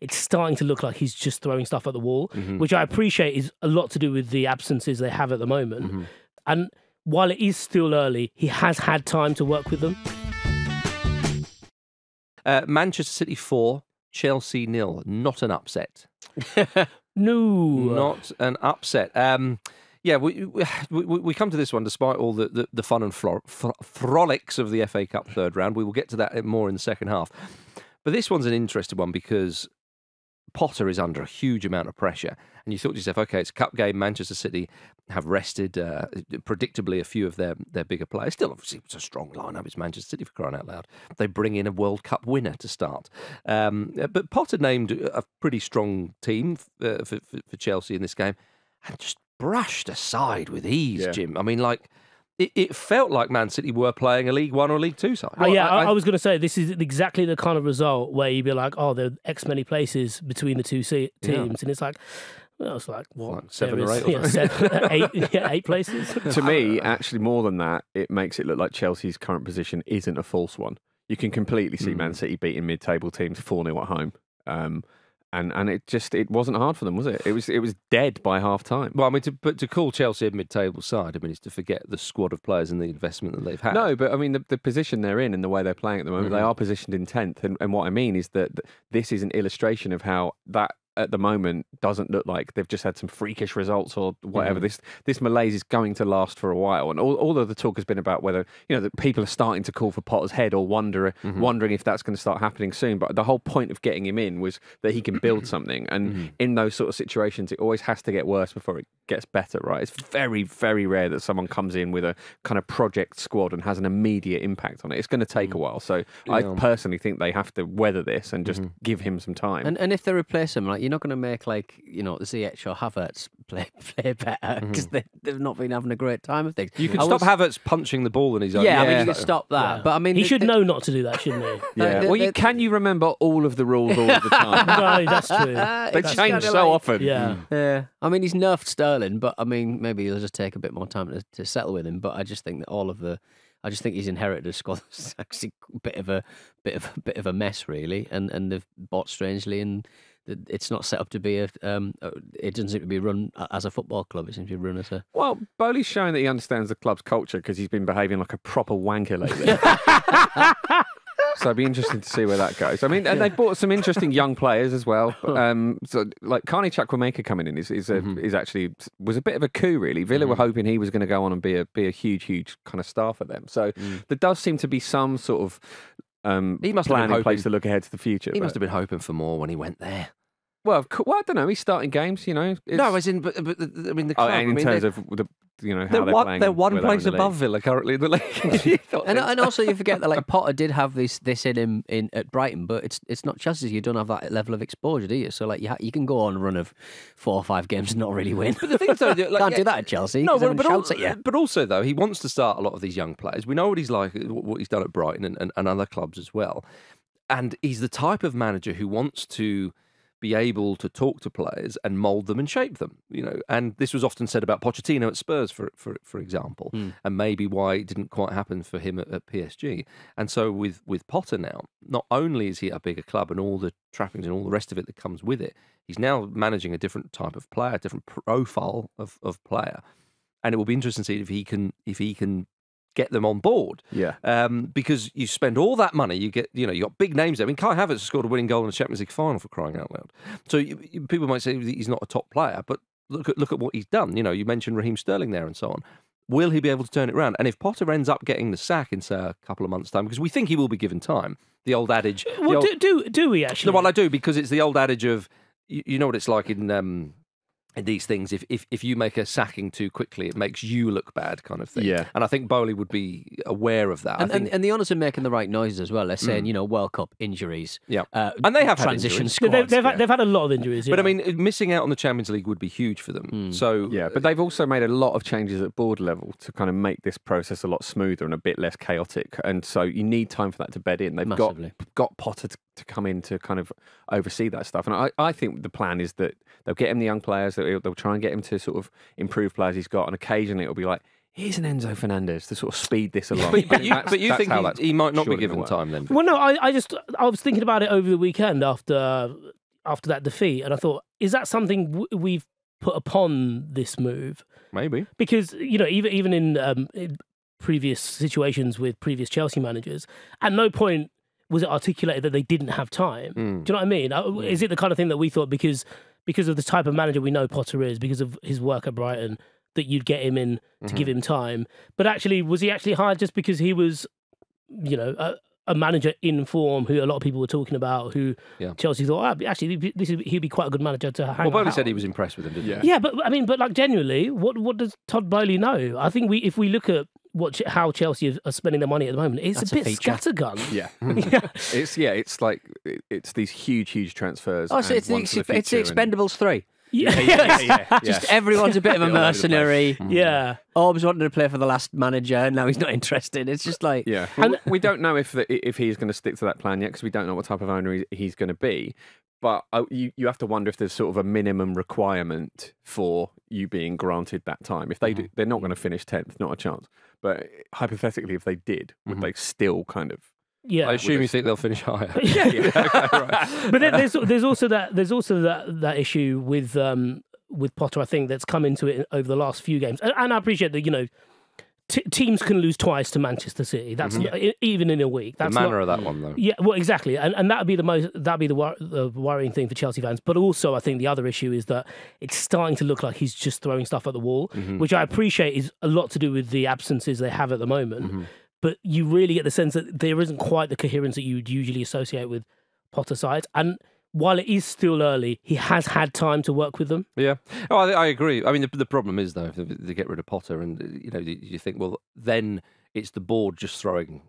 it's starting to look like he's just throwing stuff at the wall, which I appreciate is a lot to do with the absences they have at the moment. And while it is still early, he has had time to work with them. Manchester City 4, Chelsea 0. Not an upset. No. Not an upset. Yeah, we come to this one despite all the fun and frolics of the FA Cup third round. We will get to that more in the second half. But this one's an interesting one because Potter is under a huge amount of pressure. And you thought to yourself, OK, it's a cup game. Manchester City have rested, predictably, a few of their bigger players. Still, obviously, it's a strong lineup. It's Manchester City, for crying out loud. They bring in a World Cup winner to start. But Potter named a pretty strong team for Chelsea in this game and just brushed aside with ease, Jim. I mean, like, it felt like Man City were playing a League One or League Two side. Well, I was going to say, this is exactly the kind of result where you'd be like, oh, there are X many places between the two teams. And it's like, well, it's like, what? Like 7 or 8? 8 places. To me, actually, more than that, it makes it look like Chelsea's current position isn't a false one. You can completely see Man City beating mid-table teams 4-0 at home. And it wasn't hard for them, was it? It was dead by half time. Well, I mean, to call Chelsea a mid-table side, I mean, is to forget the squad of players and the investment that they've had. No, but I mean, the position they're in and the way they're playing at the moment, they are positioned in 10th. And what I mean is that this is an illustration of how that, at the moment, doesn't look like they've just had some freakish results or whatever. This malaise is going to last for a while, and all of the talk has been about whether that people are starting to call for Potter's head or wondering if that's going to start happening soon. But the whole point of getting him in was that he can build something, and in those sort of situations, it always has to get worse before it gets better, right? It's very, very rare that someone comes in with a kind of project squad and has an immediate impact on it. It's going to take a while, so I personally think they have to weather this and just give him some time. And if they replace him, like, you're not going to make Ziyech or Havertz play better because they've not been having a great time of things. You can stop Havertz punching the ball in his own. Yeah, I mean, you can stop that. Yeah. But I mean, he should know not to do that, shouldn't he? Yeah. Well, can you remember all of the rules all of the time? No, that's true. They change so often. Yeah. Yeah. I mean, he's nerfed Sterling, but I mean, maybe he'll just take a bit more time to settle with him. But I just think that I just think he's inherited a squad that's actually a bit of a mess, really, and they've bought strangely, and it's not set up to be it doesn't seem to be run as a football club. It seems to be run as a... Well, Bowley's showing that he understands the club's culture because he's been behaving like a proper wanker lately. So it'd be interesting to see where that goes. I mean, and they've bought some interesting young players as well. So like Carney Chukwuemeka coming in is actually was a bit of a coup, really. Villa were hoping he was going to go on and be a huge kind of star for them. So there does seem to be some sort of he must plan have in place to look ahead to the future. He must have been hoping for more when he went there. Well, I don't know. He's starting games, No, as in, but I mean, the club. In terms of the, how they're playing. They're one place above Villa currently in the league. and also you forget that like Potter did have this in him at Brighton, but it's not Chelsea. You don't have that level of exposure, do you? So like you can go on a run of 4 or 5 games and not really win. But the thing is, though, can't do that at Chelsea. No, but shouts at you. But also though, he wants to start a lot of these young players. We know what he's like, what he's done at Brighton and other clubs as well. And he's the type of manager who wants to be able to talk to players and mould them and shape them, And this was often said about Pochettino at Spurs, for example, and maybe why it didn't quite happen for him at PSG. And so with Potter now, not only is he at a bigger club and all the trappings and all the rest of it that comes with it, he's now managing a different type of player, a different profile of player, and it will be interesting to see if he can get them on board. Yeah. Because you spend all that money, you got big names there. I mean, Kai Havertz scored a winning goal in the Champions League final, for crying out loud. So people might say he's not a top player, but look at what he's done. You mentioned Raheem Sterling there and so on. Will he be able to turn it around? And if Potter ends up getting the sack in, say, a couple of months' time, because we think he will be given time, the old adage... Well, do we actually? No, well, I do, because it's the old adage of, you know what it's like in these things, if you make a sacking too quickly, it makes you look bad, kind of thing. Yeah. And I think Bowley would be aware of that. And the owners are making the right noises as well. They're saying, World Cup injuries. Yeah. And they have had transition injuries. squads. They've had a lot of injuries. But I mean, missing out on the Champions League would be huge for them. So yeah, but they've also made a lot of changes at board level to kind of make this process a lot smoother and a bit less chaotic. And so you need time for that to bed in. They've got Potter to come in to kind of oversee that stuff. And I think the plan is that they'll get him the young players, they'll try and get him to sort of improve players he's got, and occasionally it'll be like, here's an Enzo Fernandez to sort of speed this along. but you think he might not be given time then? Well, no, I was thinking about it over the weekend after after that defeat, and I thought, is that something we've put upon this move? Maybe. Because, you know, even in previous situations with previous Chelsea managers, at no point was it articulated that they didn't have time. Do you know what I mean? Is it the kind of thing that we thought because of the type of manager we know Potter is, because of his work at Brighton, that you'd get him in to give him time? But actually, was he actually hired just because he was, you know, a manager in form who a lot of people were talking about, who Chelsea thought, oh, actually, he'd be quite a good manager to hang Well, Bowley out. said he was impressed with him, didn't he? Yeah, but I mean, like genuinely, what does Todd Bowley know? I think if we look at how Chelsea are spending their money at the moment, it's a bit scattergun. Yeah. It's like it's these huge transfers. Oh, so it's the Expendables 3. Yeah. Just everyone's a bit of a mercenary. Yeah. Orbs wanted to play for the last manager, now he's not interested. It's just like... Yeah. Well, we don't know if he's going to stick to that plan yet, because we don't know what type of owner he's going to be. But you have to wonder if there's sort of a minimum requirement for you being granted that time. If they do, they're not going to finish 10th, not a chance. But hypothetically, if they did, would they still kind of... Yeah, I assume you think they'll finish higher. Okay, right. But there's also that issue with Potter, I think, that's come into it over the last few games. And I appreciate that, you know, teams can lose twice to Manchester City. That's even in a week. That's the manner of that one, though. Yeah, well, exactly, and that'd be the worrying thing for Chelsea fans. But also, I think the other issue is that it's starting to look like he's just throwing stuff at the wall, which I appreciate is a lot to do with the absences they have at the moment. But you really get the sense that there isn't quite the coherence that you would usually associate with Potter sides. And while it is still early, he has had time to work with them. Yeah. Oh, I agree. I mean, the problem is, though, if they get rid of Potter and, you know, you think, well, then it's the board just throwing,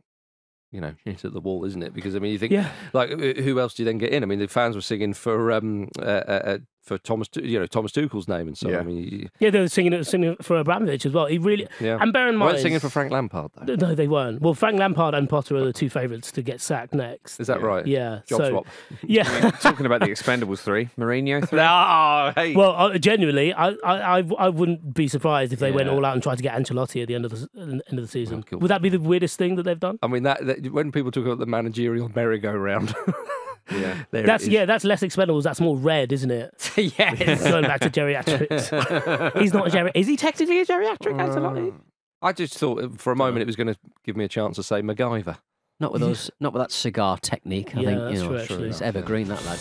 you know, into the wall, isn't it? Because, I mean, you think, like, who else do you then get in? I mean, the fans were singing for Thomas Tuchel's name and so on. I mean, they were singing for Abramovich as well. He really, and bear in mind, they weren't singing for Frank Lampard, though. No, they weren't. Well, Frank Lampard and Potter are the two favourites to get sacked next. Is that right? Yeah. Job swap. Yeah. Talking about the Expendables 3, Mourinho 3. Oh, hey. Well, genuinely, I wouldn't be surprised if they went all out and tried to get Ancelotti at the end of the season. Oh, cool. Would that be the weirdest thing that they've done? I mean, that when people talk about the managerial merry-go-round. That's less Expendables. That's more Red, isn't it? Yes. Going back to geriatrics. He's not a geriatric. Is he technically a geriatric, Ancelotti? I just thought for a moment it was going to give me a chance to say MacGyver. Not with that cigar technique. I think that's true, it's evergreen, that lad.